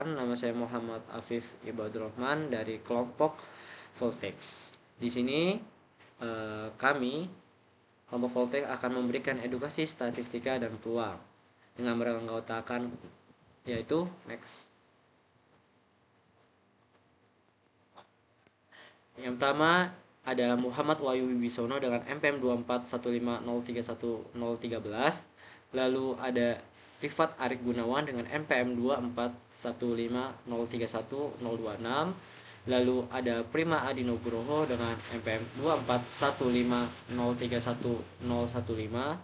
Nama saya Muhammad Afif Ibadur Rahman dari kelompok Voltex. Di sini kami kelompok Voltex akan memberikan edukasi statistika dan peluang dengan beranggotakan yaitu next. Yang pertama ada Muhammad Wahyu Wibisono dengan MPM 2415031013. Lalu ada Rifat Arik Gunawan dengan MPM 2415031026. Lalu ada Prima Adi Nugroho dengan MPM 2415031015.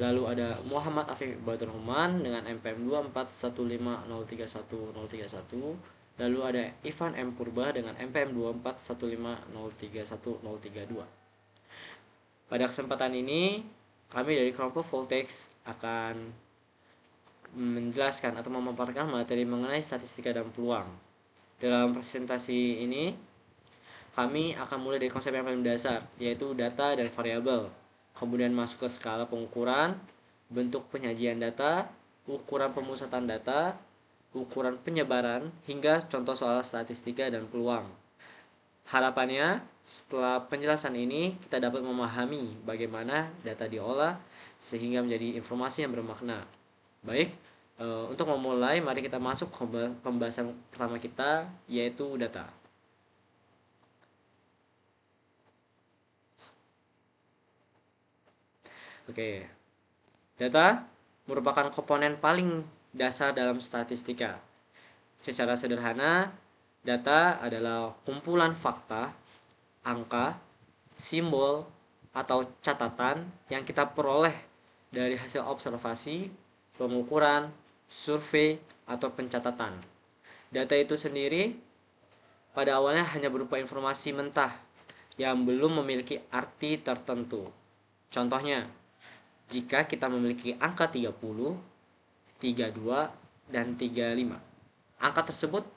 Lalu ada Muhammad Afif Badur Rahman dengan MPM 2415031031. Lalu ada Ivan M. Purba dengan MPM 2415031032. Pada kesempatan ini, kami dari kelompok Voltex akan menjelaskan atau memaparkan materi mengenai statistika dan peluang. Dalam presentasi ini, kami akan mulai dari konsep yang paling dasar, yaitu data dan variabel. Kemudian masuk ke skala pengukuran, bentuk penyajian data, ukuran pemusatan data, ukuran penyebaran, hingga contoh soal statistika dan peluang. Harapannya, setelah penjelasan ini, kita dapat memahami bagaimana data diolah sehingga menjadi informasi yang bermakna. Baik, untuk memulai, mari kita masuk ke pembahasan pertama kita, yaitu data. Oke, data merupakan komponen paling dasar dalam statistika. Secara sederhana, data adalah kumpulan fakta, angka, simbol, atau catatan yang kita peroleh dari hasil observasi, pengukuran, survei, atau pencatatan. Data itu sendiri pada awalnya hanya berupa informasi mentah yang belum memiliki arti tertentu. Contohnya, jika kita memiliki angka 30, 32, dan 35, angka tersebut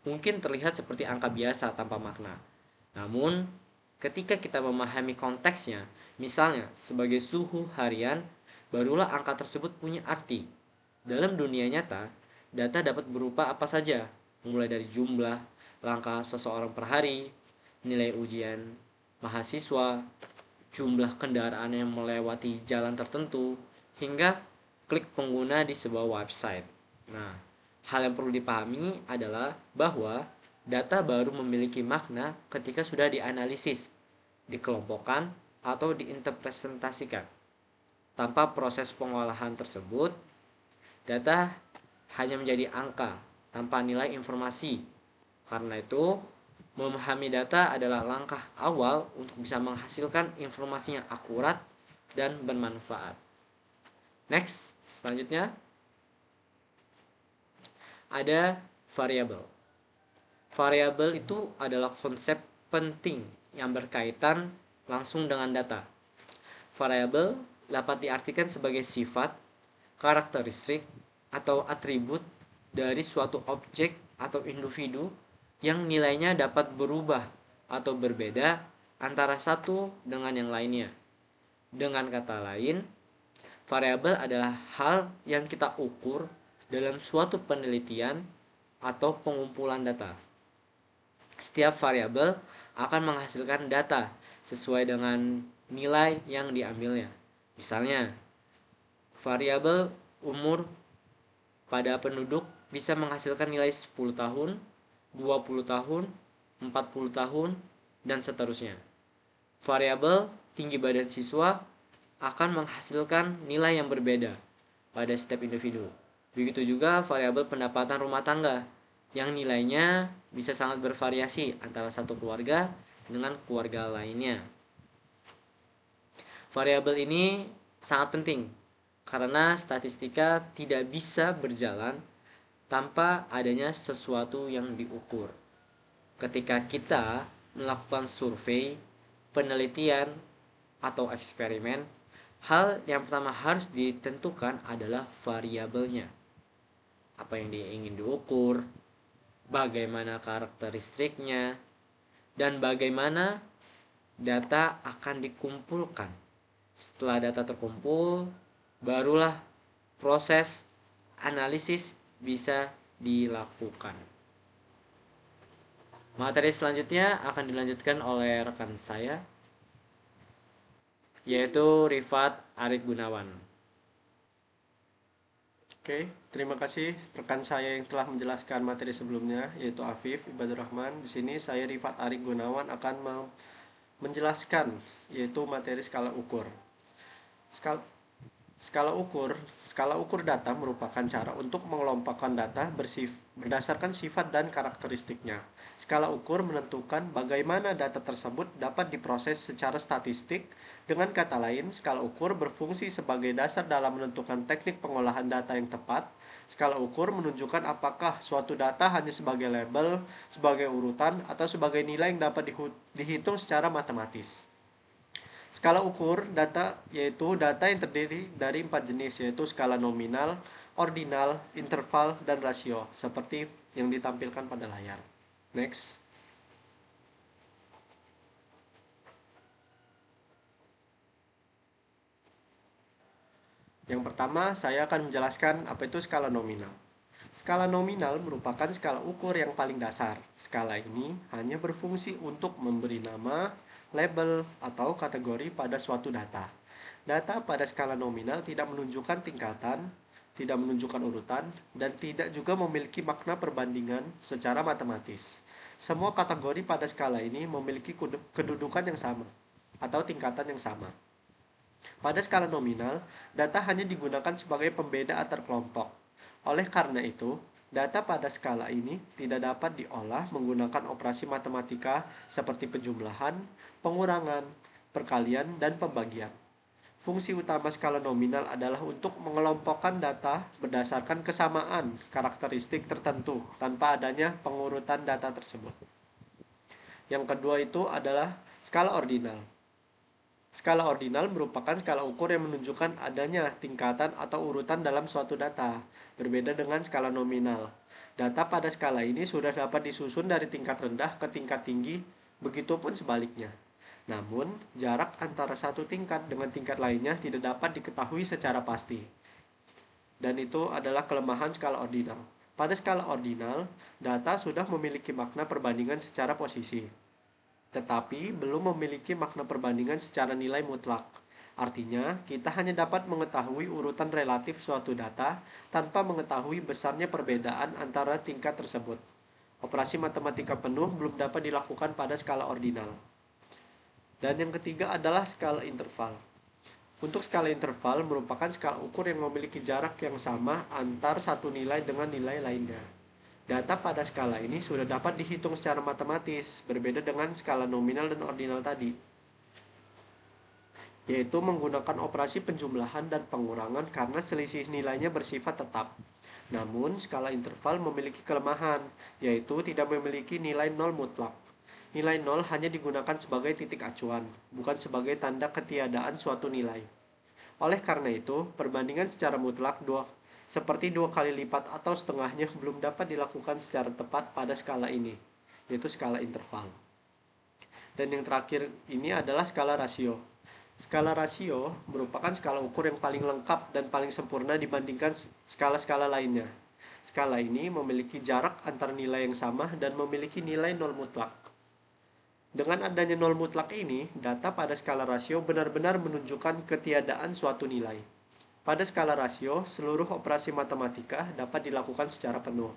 mungkin terlihat seperti angka biasa tanpa makna. Namun, ketika kita memahami konteksnya, misalnya sebagai suhu harian, barulah angka tersebut punya arti. Dalam dunia nyata, data dapat berupa apa saja, mulai dari jumlah langkah seseorang per hari, nilai ujian mahasiswa, jumlah kendaraan yang melewati jalan tertentu, hingga klik pengguna di sebuah website. Nah, hal yang perlu dipahami adalah bahwa data baru memiliki makna ketika sudah dianalisis, dikelompokkan, atau diinterpretasikan. Tanpa proses pengolahan tersebut, data hanya menjadi angka tanpa nilai informasi. Karena itu, memahami data adalah langkah awal untuk bisa menghasilkan informasi yang akurat dan bermanfaat. Next, selanjutnya ada variabel. Variabel itu adalah konsep penting yang berkaitan langsung dengan data. Variabel dapat diartikan sebagai sifat, karakteristik, atau atribut dari suatu objek atau individu yang nilainya dapat berubah atau berbeda antara satu dengan yang lainnya. Dengan kata lain, variabel adalah hal yang kita ukur dalam suatu penelitian atau pengumpulan data. Setiap variabel akan menghasilkan data sesuai dengan nilai yang diambilnya. Misalnya, variabel umur pada penduduk bisa menghasilkan nilai 10 tahun, 20 tahun, 40 tahun, dan seterusnya. Variabel tinggi badan siswa akan menghasilkan nilai yang berbeda pada setiap individu. Begitu juga variabel pendapatan rumah tangga yang nilainya bisa sangat bervariasi antara satu keluarga dengan keluarga lainnya. Variabel ini sangat penting karena statistika tidak bisa berjalan tanpa adanya sesuatu yang diukur. Ketika kita melakukan survei, penelitian, atau eksperimen, hal yang pertama harus ditentukan adalah variabelnya. Apa yang ingin diukur, bagaimana karakteristiknya, dan bagaimana data akan dikumpulkan. Setelah data terkumpul, barulah proses analisis bisa dilakukan. Materi selanjutnya akan dilanjutkan oleh rekan saya, yaitu Rifat Arik Gunawan. Oke, terima kasih rekan saya yang telah menjelaskan materi sebelumnya, yaitu Afif Ibadur Rahman. Di sini saya Rifat Arik Gunawan akan menjelaskan yaitu materi skala ukur. Skala, skala ukur data merupakan cara untuk mengelompokkan data berdasarkan sifat dan karakteristiknya. Skala ukur menentukan bagaimana data tersebut dapat diproses secara statistik. Dengan kata lain, skala ukur berfungsi sebagai dasar dalam menentukan teknik pengolahan data yang tepat. Skala ukur menunjukkan apakah suatu data hanya sebagai label, sebagai urutan, atau sebagai nilai yang dapat dihitung secara matematis. Skala ukur data yaitu data yang terdiri dari 4 jenis, yaitu skala nominal, ordinal, interval, dan rasio, seperti yang ditampilkan pada layar. Next. Yang pertama, saya akan menjelaskan apa itu skala nominal. Skala nominal merupakan skala ukur yang paling dasar. Skala ini hanya berfungsi untuk memberi nama, label, atau kategori pada suatu data. Data pada skala nominal tidak menunjukkan tingkatan, tidak menunjukkan urutan, dan tidak juga memiliki makna perbandingan secara matematis. Semua kategori pada skala ini memiliki kedudukan yang sama atau tingkatan yang sama. Pada skala nominal, data hanya digunakan sebagai pembeda antar kelompok. Oleh karena itu, data pada skala ini tidak dapat diolah menggunakan operasi matematika seperti penjumlahan, pengurangan, perkalian, dan pembagian. Fungsi utama skala nominal adalah untuk mengelompokkan data berdasarkan kesamaan karakteristik tertentu tanpa adanya pengurutan data tersebut. Yang kedua itu adalah skala ordinal. Skala ordinal merupakan skala ukur yang menunjukkan adanya tingkatan atau urutan dalam suatu data, berbeda dengan skala nominal. Data pada skala ini sudah dapat disusun dari tingkat rendah ke tingkat tinggi, begitupun sebaliknya. Namun, jarak antara satu tingkat dengan tingkat lainnya tidak dapat diketahui secara pasti. Dan itu adalah kelemahan skala ordinal. Pada skala ordinal, data sudah memiliki makna perbandingan secara posisi, tetapi belum memiliki makna perbandingan secara nilai mutlak. Artinya, kita hanya dapat mengetahui urutan relatif suatu data tanpa mengetahui besarnya perbedaan antara tingkat tersebut. Operasi matematika penuh belum dapat dilakukan pada skala ordinal. Dan yang ketiga adalah skala interval. Untuk skala interval merupakan skala ukur yang memiliki jarak yang sama antar satu nilai dengan nilai lainnya. Data pada skala ini sudah dapat dihitung secara matematis, berbeda dengan skala nominal dan ordinal tadi, yaitu menggunakan operasi penjumlahan dan pengurangan karena selisih nilainya bersifat tetap. Namun, skala interval memiliki kelemahan, yaitu tidak memiliki nilai nol mutlak. Nilai nol hanya digunakan sebagai titik acuan, bukan sebagai tanda ketiadaan suatu nilai. Oleh karena itu, perbandingan secara mutlak seperti 2 kali lipat atau setengahnya belum dapat dilakukan secara tepat pada skala ini, yaitu skala interval. Dan yang terakhir ini adalah skala rasio. Skala rasio merupakan skala ukur yang paling lengkap dan paling sempurna dibandingkan skala-skala lainnya. Skala ini memiliki jarak antar nilai yang sama dan memiliki nilai nol mutlak. Dengan adanya nol mutlak ini, data pada skala rasio benar-benar menunjukkan ketiadaan suatu nilai. Pada skala rasio, seluruh operasi matematika dapat dilakukan secara penuh,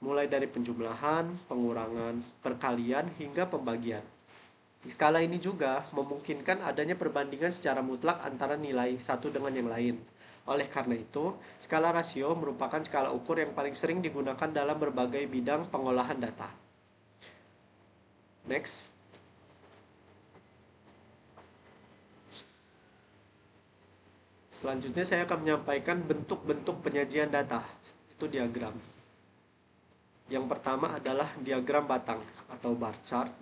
mulai dari penjumlahan, pengurangan, perkalian, hingga pembagian. Skala ini juga memungkinkan adanya perbandingan secara mutlak antara nilai satu dengan yang lain. Oleh karena itu, skala rasio merupakan skala ukur yang paling sering digunakan dalam berbagai bidang pengolahan data. Next. Selanjutnya saya akan menyampaikan bentuk-bentuk penyajian data. Itu diagram. Yang pertama adalah diagram batang atau bar chart.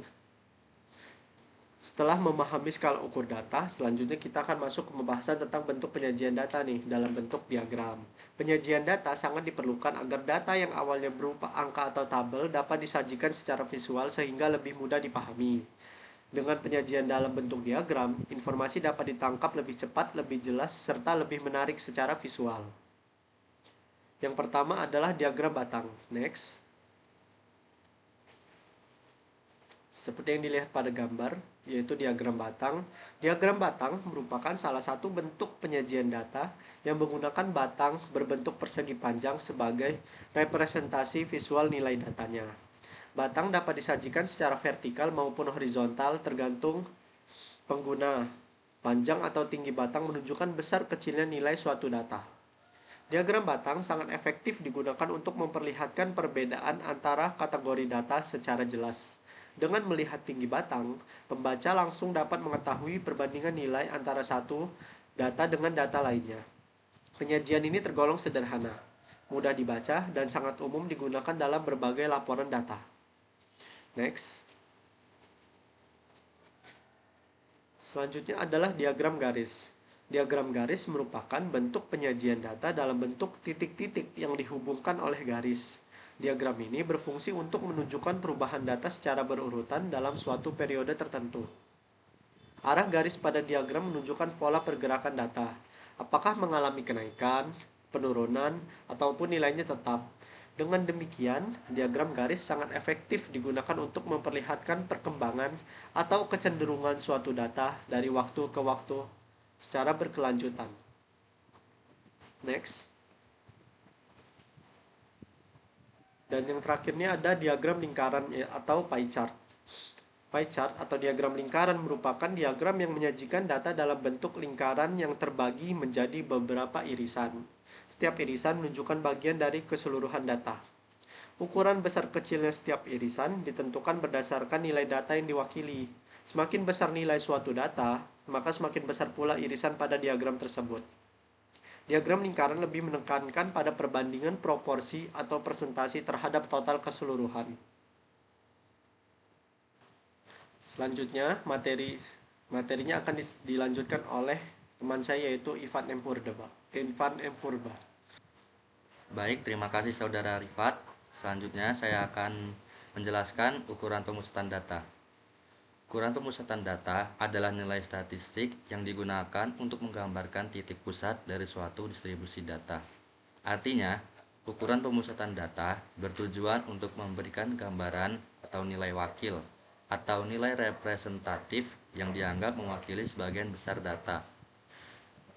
Setelah memahami skala ukur data, selanjutnya kita akan masuk ke pembahasan tentang bentuk penyajian data nih dalam bentuk diagram. Penyajian data sangat diperlukan agar data yang awalnya berupa angka atau tabel dapat disajikan secara visual sehingga lebih mudah dipahami. Dengan penyajian dalam bentuk diagram, informasi dapat ditangkap lebih cepat, lebih jelas, serta lebih menarik secara visual. Yang pertama adalah diagram batang. Next. Seperti yang dilihat pada gambar, yaitu diagram batang. Diagram batang merupakan salah satu bentuk penyajian data yang menggunakan batang berbentuk persegi panjang sebagai representasi visual nilai datanya. Batang dapat disajikan secara vertikal maupun horizontal tergantung pengguna. Panjang atau tinggi batang menunjukkan besar kecilnya nilai suatu data. Diagram batang sangat efektif digunakan untuk memperlihatkan perbedaan antara kategori data secara jelas. Dengan melihat tinggi batang, pembaca langsung dapat mengetahui perbandingan nilai antara satu data dengan data lainnya. Penyajian ini tergolong sederhana, mudah dibaca, dan sangat umum digunakan dalam berbagai laporan data. Next. Selanjutnya adalah diagram garis. Diagram garis merupakan bentuk penyajian data dalam bentuk titik-titik yang dihubungkan oleh garis. Diagram ini berfungsi untuk menunjukkan perubahan data secara berurutan dalam suatu periode tertentu. Arah garis pada diagram menunjukkan pola pergerakan data, apakah mengalami kenaikan, penurunan, ataupun nilainya tetap. Dengan demikian, diagram garis sangat efektif digunakan untuk memperlihatkan perkembangan atau kecenderungan suatu data dari waktu ke waktu secara berkelanjutan. Next. Dan yang terakhirnya ada diagram lingkaran atau pie chart. Pie chart atau diagram lingkaran merupakan diagram yang menyajikan data dalam bentuk lingkaran yang terbagi menjadi beberapa irisan. Setiap irisan menunjukkan bagian dari keseluruhan data. Ukuran besar kecilnya setiap irisan ditentukan berdasarkan nilai data yang diwakili. Semakin besar nilai suatu data, maka semakin besar pula irisan pada diagram tersebut. Diagram lingkaran lebih menekankan pada perbandingan proporsi atau persentase terhadap total keseluruhan. Selanjutnya, materinya akan dilanjutkan oleh teman saya yaitu Ivan M. Purba. Baik, terima kasih Saudara Rifat. Selanjutnya saya akan menjelaskan ukuran pemusatan data. Ukuran pemusatan data adalah nilai statistik yang digunakan untuk menggambarkan titik pusat dari suatu distribusi data. Artinya, ukuran pemusatan data bertujuan untuk memberikan gambaran atau nilai wakil atau nilai representatif yang dianggap mewakili sebagian besar data.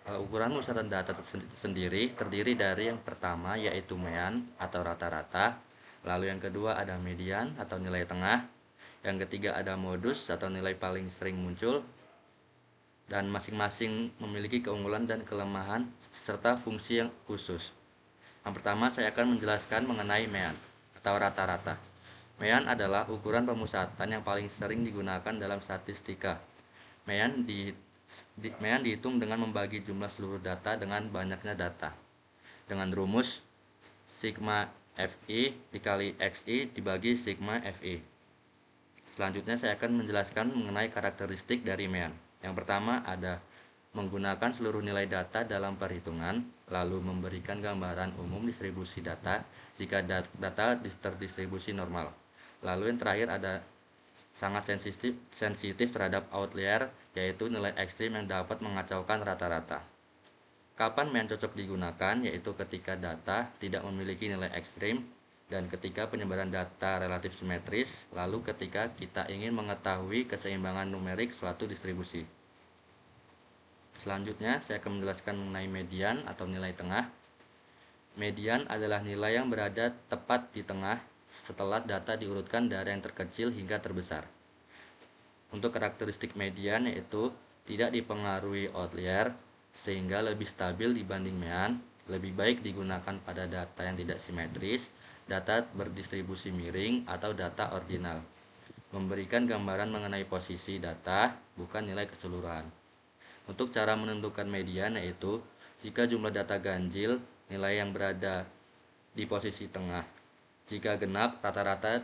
Ukuran pemusatan data sendiri terdiri dari yang pertama yaitu mean atau rata-rata, lalu yang kedua ada median atau nilai tengah, yang ketiga ada modus atau nilai paling sering muncul, dan masing-masing memiliki keunggulan dan kelemahan serta fungsi yang khusus. Yang pertama saya akan menjelaskan mengenai mean atau rata-rata. Mean adalah ukuran pemusatan yang paling sering digunakan dalam statistika. Mean dihitung dengan membagi jumlah seluruh data dengan banyaknya data. Dengan rumus sigma Fi dikali Xi dibagi sigma Fi. Selanjutnya saya akan menjelaskan mengenai karakteristik dari mean. Yang pertama ada menggunakan seluruh nilai data dalam perhitungan, lalu memberikan gambaran umum distribusi data jika data terdistribusi normal. Lalu yang terakhir ada sangat sensitif terhadap outlier, yaitu nilai ekstrim yang dapat mengacaukan rata-rata. Kapan mean cocok digunakan, yaitu ketika data tidak memiliki nilai ekstrim dan ketika penyebaran data relatif simetris, lalu ketika kita ingin mengetahui keseimbangan numerik suatu distribusi. Selanjutnya, saya akan menjelaskan mengenai median atau nilai tengah. Median adalah nilai yang berada tepat di tengah setelah data diurutkan dari yang terkecil hingga terbesar. Untuk karakteristik median yaitu tidak dipengaruhi outlier sehingga lebih stabil dibanding mean, lebih baik digunakan pada data yang tidak simetris, data berdistribusi miring, atau data ordinal. Memberikan gambaran mengenai posisi data, bukan nilai keseluruhan. Untuk cara menentukan median yaitu jika jumlah data ganjil, nilai yang berada di posisi tengah. Jika genap, rata-rata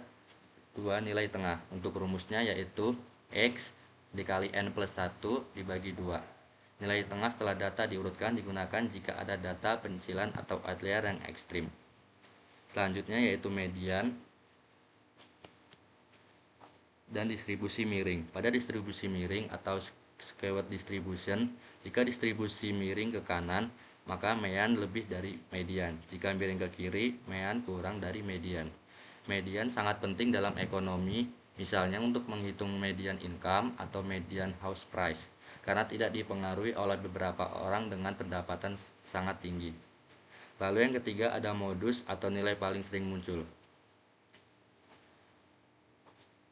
dua nilai tengah. Untuk rumusnya yaitu X dikali N plus 1 dibagi 2. Nilai tengah setelah data diurutkan digunakan jika ada data pencilan atau outlier yang ekstrim. Selanjutnya yaitu median dan distribusi miring. Pada distribusi miring atau skewed distribution, jika distribusi miring ke kanan, maka mean lebih dari median. Jika miring ke kiri, mean kurang dari median. Median sangat penting dalam ekonomi, misalnya untuk menghitung median income atau median house price, karena tidak dipengaruhi oleh beberapa orang dengan pendapatan sangat tinggi. Lalu yang ketiga ada modus atau nilai paling sering muncul.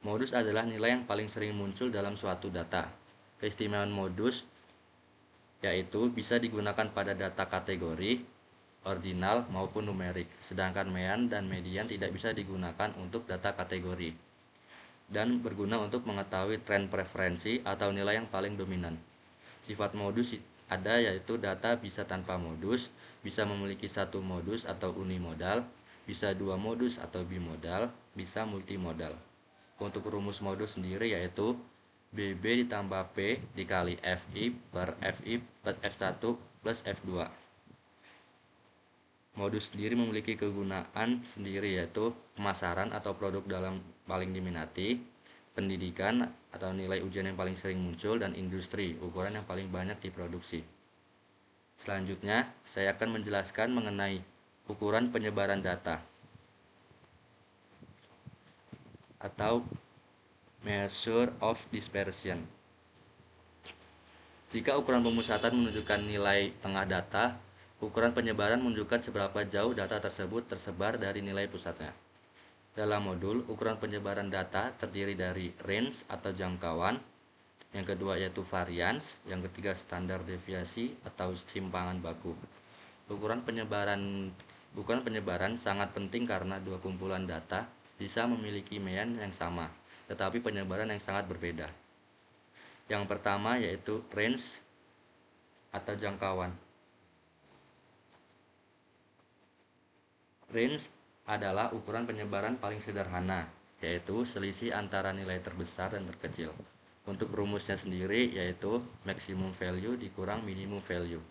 Modus adalah nilai yang paling sering muncul dalam suatu data. Keistimewaan modus yaitu bisa digunakan pada data kategori, ordinal maupun numerik, sedangkan mean dan median tidak bisa digunakan untuk data kategori dan berguna untuk mengetahui tren preferensi atau nilai yang paling dominan. Sifat modus ada yaitu data bisa tanpa modus, bisa memiliki satu modus atau unimodal, bisa dua modus atau bimodal, bisa multimodal. Untuk rumus modus sendiri yaitu BB ditambah P dikali FI per FI per F1 plus F2. Modus sendiri memiliki kegunaan sendiri yaitu pemasaran atau produk dalam paling diminati, pendidikan atau nilai ujian yang paling sering muncul, dan industri, ukuran yang paling banyak diproduksi. Selanjutnya, saya akan menjelaskan mengenai ukuran penyebaran data atau measure of dispersion. Jika ukuran pemusatan menunjukkan nilai tengah data, ukuran penyebaran menunjukkan seberapa jauh data tersebut tersebar dari nilai pusatnya. Dalam modul, ukuran penyebaran data terdiri dari range atau jangkauan, yang kedua yaitu variance, yang ketiga standar deviasi atau simpangan baku. Ukuran penyebaran sangat penting karena dua kumpulan data bisa memiliki mean yang sama, tetapi penyebaran yang sangat berbeda. Yang pertama yaitu range atau jangkauan. Range adalah ukuran penyebaran paling sederhana, yaitu selisih antara nilai terbesar dan terkecil. Untuk rumusnya sendiri yaitu maximum value dikurang minimum value.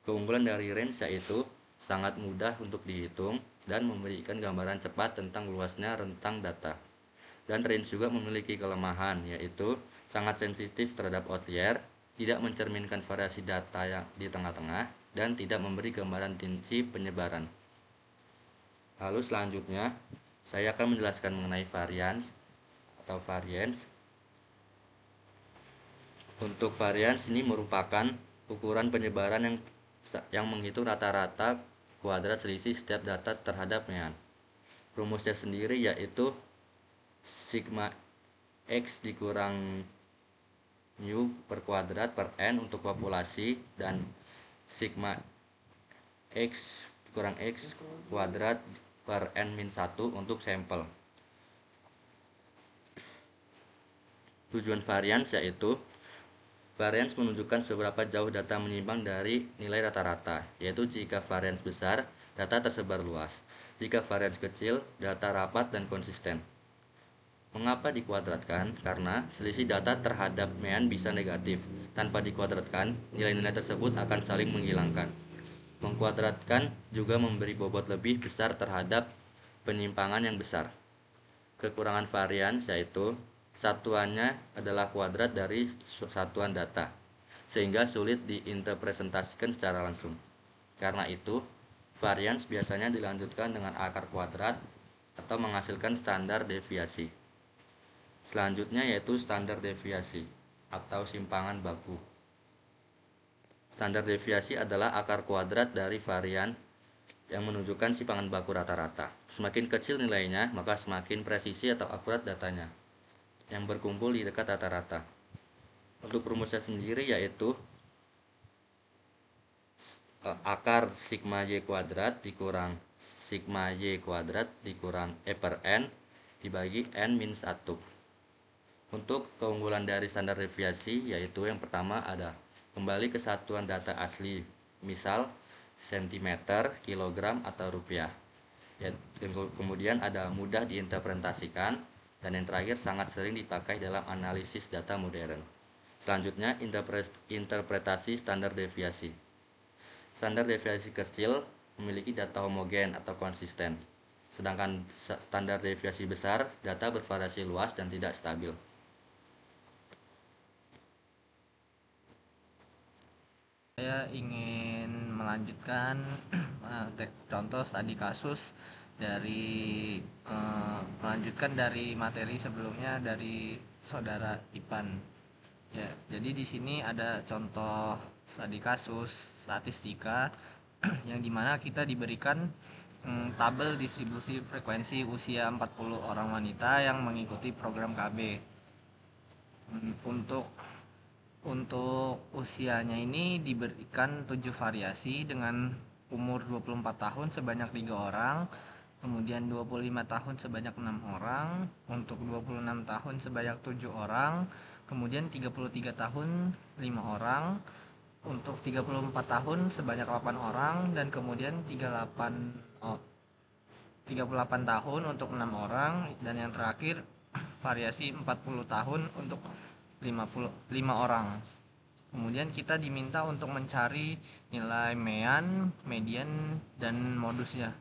Keunggulan dari range yaitu sangat mudah untuk dihitung dan memberikan gambaran cepat tentang luasnya rentang data. Dan range juga memiliki kelemahan, yaitu sangat sensitif terhadap outlier, tidak mencerminkan variasi data yang di tengah-tengah, dan tidak memberi gambaran tinggi penyebaran. Lalu selanjutnya, saya akan menjelaskan mengenai variance atau variance. Untuk variance ini merupakan ukuran penyebaran yang menghitung rata-rata kuadrat selisih setiap data terhadap mean. Rumusnya sendiri yaitu sigma X dikurang mu per kuadrat per N untuk populasi, dan sigma X dikurang X kuadrat per N-1 untuk sampel. Tujuan variance yaitu variance menunjukkan seberapa jauh data menyimpang dari nilai rata-rata, yaitu jika variance besar, data tersebar luas. Jika variance kecil, data rapat dan konsisten. Mengapa dikuadratkan? Karena selisih data terhadap mean bisa negatif. Tanpa dikuadratkan, nilai-nilai tersebut akan saling menghilangkan. Mengkuadratkan juga memberi bobot lebih besar terhadap penyimpangan yang besar. Kekurangan varians yaitu satuannya adalah kuadrat dari satuan data, sehingga sulit diinterpretasikan secara langsung. Karena itu, varians biasanya dilanjutkan dengan akar kuadrat atau menghasilkan standar deviasi. Selanjutnya yaitu standar deviasi atau simpangan baku. Standar deviasi adalah akar kuadrat dari varian yang menunjukkan simpangan baku rata-rata. Semakin kecil nilainya, maka semakin presisi atau akurat datanya yang berkumpul di dekat rata-rata. Untuk rumusnya sendiri yaitu akar sigma y kuadrat dikurang sigma y kuadrat dikurang e per n dibagi n min 1. Untuk keunggulan dari standar deviasi yaitu yang pertama ada kembali ke satuan data asli, misal sentimeter, kilogram, atau rupiah. Ya, kemudian ada mudah diinterpretasikan, dan yang terakhir sangat sering dipakai dalam analisis data modern. Selanjutnya interpretasi standar deviasi. Standar deviasi kecil memiliki data homogen atau konsisten, sedangkan standar deviasi besar data bervariasi luas dan tidak stabil. Saya ingin melanjutkan contoh studi kasus dari melanjutkan dari materi sebelumnya dari saudara Ipan. Ya, jadi di sini ada contoh studi kasus statistika yang dimana kita diberikan tabel distribusi frekuensi usia 40 orang wanita yang mengikuti program KB. Untuk usianya ini diberikan 7 variasi dengan umur 24 tahun sebanyak 3 orang, kemudian 25 tahun sebanyak 6 orang, untuk 26 tahun sebanyak 7 orang, kemudian 33 tahun 5 orang, untuk 34 tahun sebanyak 8 orang, dan kemudian 38 tahun untuk 6 orang, dan yang terakhir variasi 40 tahun untuk 55 orang. Kemudian kita diminta untuk mencari nilai mean, median, dan modusnya.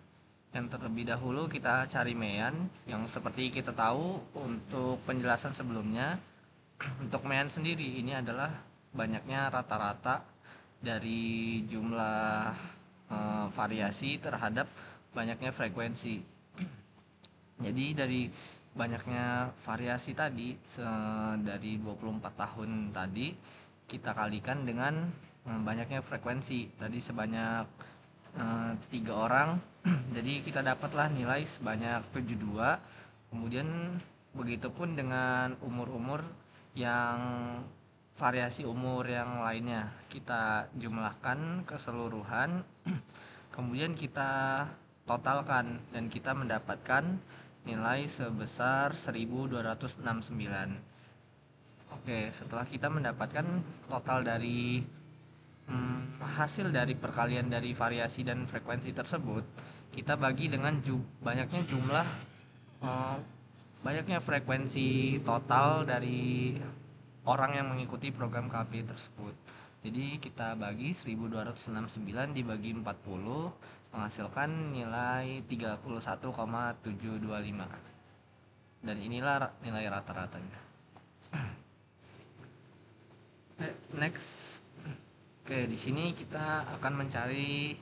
Yang terlebih dahulu kita cari mean, yang seperti kita tahu untuk penjelasan sebelumnya. Untuk mean sendiri ini adalah banyaknya rata-rata dari jumlah variasi terhadap banyaknya frekuensi. Jadi dari banyaknya variasi tadi dari 24 tahun tadi kita kalikan dengan banyaknya frekuensi tadi sebanyak 3 orang. Jadi kita dapatlah nilai sebanyak 72. Kemudian begitupun dengan umur-umur yang variasi umur yang lainnya kita jumlahkan keseluruhan. Kemudian kita totalkan dan kita mendapatkan nilai sebesar 1269. Oke, setelah kita mendapatkan total dari hasil dari perkalian dari variasi dan frekuensi tersebut, kita bagi dengan eh, banyaknya frekuensi total dari orang yang mengikuti program KB tersebut. Jadi kita bagi 1269 dibagi 40 menghasilkan nilai 31,725. Dan inilah nilai rata-ratanya. Next. Oke, di sini kita akan mencari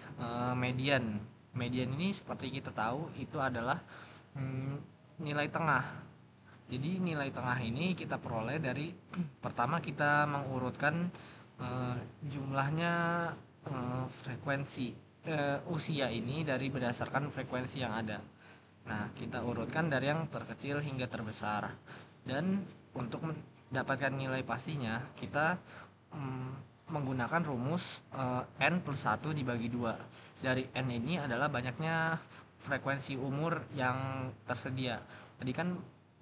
median. Median ini seperti kita tahu itu adalah nilai tengah. Jadi nilai tengah ini kita peroleh dari pertama kita mengurutkan jumlahnya frekuensi usia ini dari berdasarkan frekuensi yang ada. Nah, kita urutkan dari yang terkecil hingga terbesar. Dan untuk mendapatkan nilai pastinya, kita menggunakan rumus N plus 1 dibagi 2. Dari N ini adalah banyaknya frekuensi umur yang tersedia. Tadi kan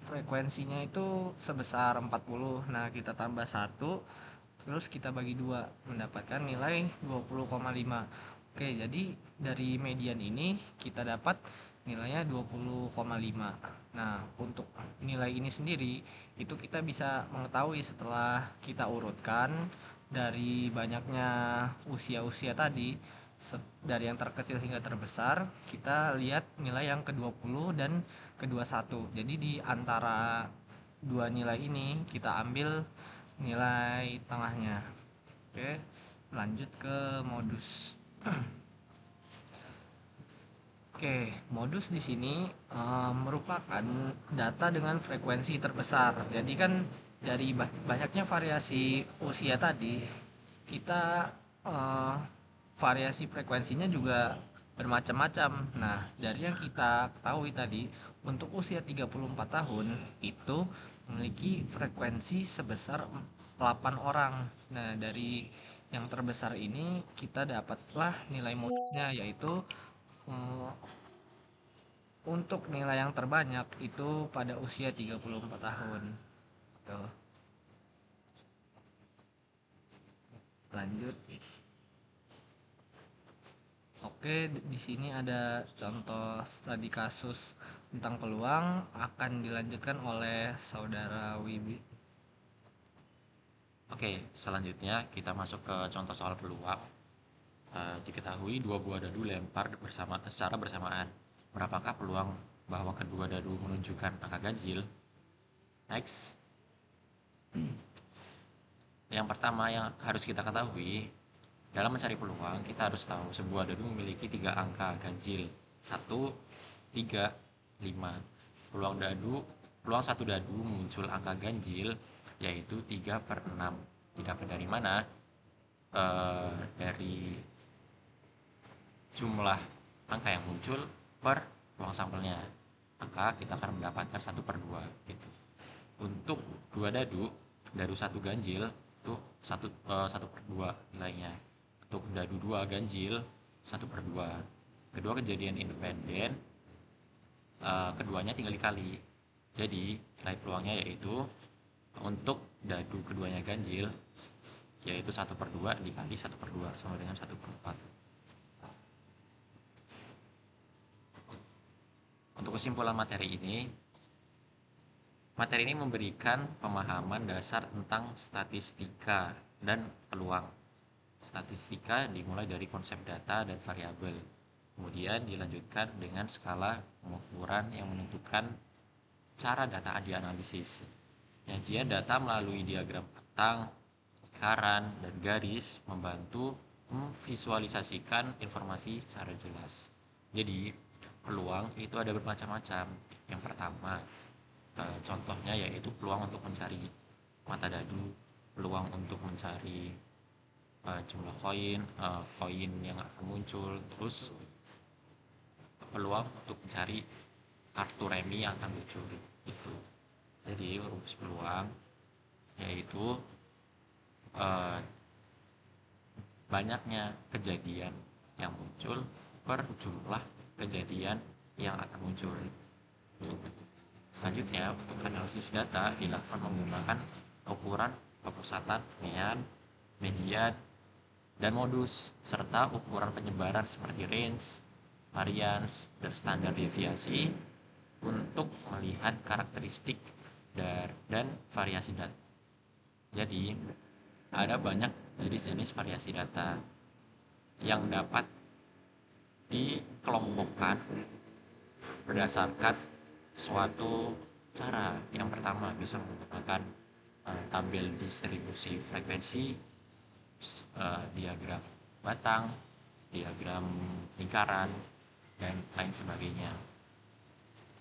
frekuensinya itu sebesar 40. Nah, kita tambah 1, terus kita bagi 2, mendapatkan nilai 20,5. Oke, jadi dari median ini kita dapat nilainya 20,5. Nah, untuk nilai ini sendiri itu kita bisa mengetahui setelah kita urutkan dari banyaknya usia-usia tadi dari yang terkecil hingga terbesar, kita lihat nilai yang ke-20 dan ke-21. Jadi di antara dua nilai ini kita ambil nilai tengahnya. Oke, lanjut ke modus. Oke, modus di sini merupakan data dengan frekuensi terbesar. Jadi kan dari banyaknya variasi usia tadi, kita eh, variasi frekuensinya juga bermacam-macam. Nah, dari yang kita ketahui tadi, untuk usia 34 tahun itu memiliki frekuensi sebesar 8 orang. Nah, dari yang terbesar ini kita dapatlah nilai modusnya, yaitu eh, untuk nilai yang terbanyak itu pada usia 34 tahun. Tuh. Lanjut. Oke, di sini ada contoh studi kasus tentang peluang akan dilanjutkan oleh saudara Wibi. Oke, selanjutnya kita masuk ke contoh soal peluang. Diketahui dua buah dadu lempar secara bersamaan. Berapakah peluang bahwa kedua dadu menunjukkan angka ganjil? Next. Yang pertama yang harus kita ketahui, Dalam mencari peluang, kita harus tahu sebuah dadu memiliki 3 angka ganjil. 1, 3, 5. Peluang satu dadu muncul angka ganjil yaitu 3/6. Didapat dari mana? Dari jumlah angka yang muncul per peluang sampelnya. Maka kita akan mendapatkan 1/2 gitu. Untuk dua dadu satu ganjil itu 1/2 nilainya. Untuk dadu 2 ganjil 1/2. Kedua kejadian independen, keduanya tinggal dikali. Jadi nilai peluangnya yaitu untuk dadu keduanya ganjil yaitu 1/2 dikali 1/2 sama dengan 1/4. Untuk kesimpulan materi ini memberikan pemahaman dasar tentang statistika dan peluang. Statistika dimulai dari konsep data dan variabel, kemudian dilanjutkan dengan skala pengukuran yang menentukan cara data dianalisis. Penyajian data melalui diagram batang, lingkaran, dan garis membantu memvisualisasikan informasi secara jelas. Jadi, peluang itu ada bermacam-macam. Yang pertama, contohnya yaitu peluang untuk mencari mata dadu, peluang untuk mencari jumlah koin yang akan muncul, terus peluang untuk mencari kartu remi yang akan muncul itu. Jadi rumus peluang yaitu banyaknya kejadian yang muncul per jumlah kejadian yang akan muncul. Selanjutnya, untuk analisis data dilakukan menggunakan ukuran kepusatan, median, dan modus, serta ukuran penyebaran seperti range, variance, dan standar deviasi untuk melihat karakteristik dan variasi data. Jadi, ada banyak jenis-jenis variasi data yang dapat dikelompokkan berdasarkan suatu cara. Yang pertama bisa menggunakan tabel distribusi frekuensi, diagram batang, diagram lingkaran, dan lain sebagainya.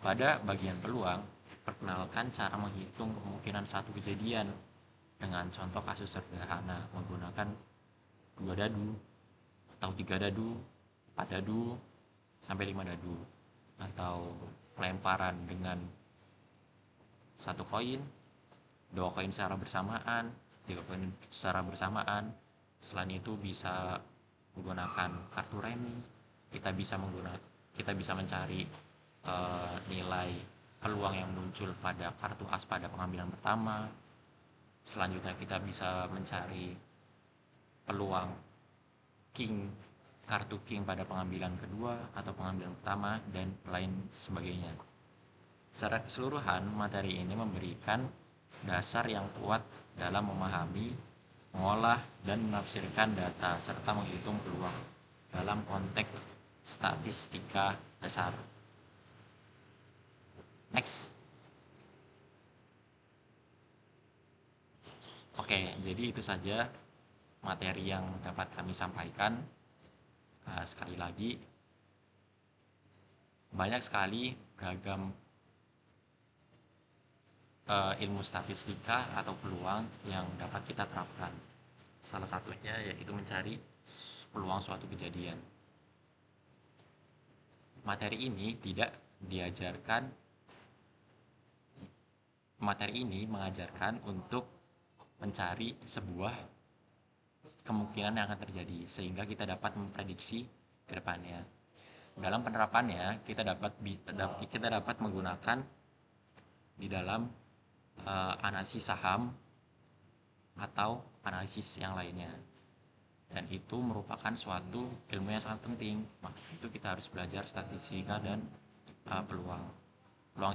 Pada bagian peluang, perkenalkan cara menghitung kemungkinan satu kejadian dengan contoh kasus sederhana menggunakan 2 dadu atau 3 dadu, 4 dadu, sampai 5 dadu, atau pelemparan dengan 1 koin, 2 koin secara bersamaan, 3 koin secara bersamaan. Selain itu bisa menggunakan kartu remi. Kita bisa mencari nilai peluang yang muncul pada kartu as pada pengambilan pertama. Selanjutnya kita bisa mencari peluang kartu king pada pengambilan kedua atau pengambilan pertama, dan lain sebagainya. Secara keseluruhan, materi ini memberikan dasar yang kuat dalam memahami, mengolah, dan menafsirkan data serta menghitung peluang dalam konteks statistika dasar. Next. Oke, jadi itu saja materi yang dapat kami sampaikan. Sekali lagi, banyak sekali beragam ilmu statistika atau peluang yang dapat kita terapkan. Salah satunya yaitu mencari peluang suatu kejadian. Materi ini mengajarkan untuk mencari sebuah kemungkinan yang akan terjadi sehingga kita dapat memprediksi ke depannya. Dalam penerapannya kita dapat menggunakan di dalam analisis saham atau analisis yang lainnya, dan itu merupakan suatu ilmu yang sangat penting. Maka itu kita harus belajar statistika dan peluang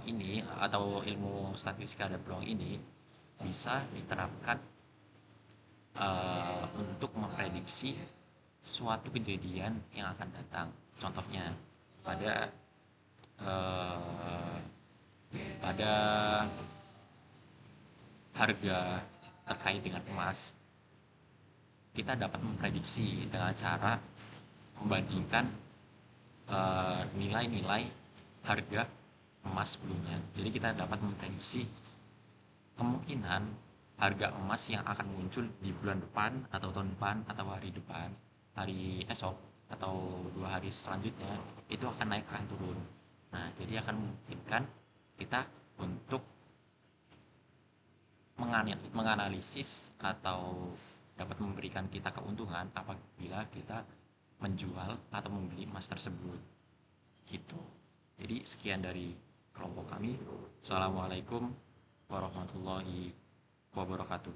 ini, atau ilmu statistika dan peluang ini bisa diterapkan untuk memprediksi suatu kejadian yang akan datang. Contohnya pada harga terkait dengan emas, kita dapat memprediksi dengan cara membandingkan nilai-nilai harga emas sebelumnya. Jadi kita dapat memprediksi kemungkinan harga emas yang akan muncul di bulan depan atau tahun depan atau hari depan, hari esok atau 2 hari selanjutnya itu akan naik akan turun. Nah, jadi akan memungkinkan kita untuk menganalisis atau dapat memberikan kita keuntungan apabila kita menjual atau membeli emas tersebut gitu. Jadi sekian dari kelompok kami. Assalamualaikum warahmatullahi wabarakatuh.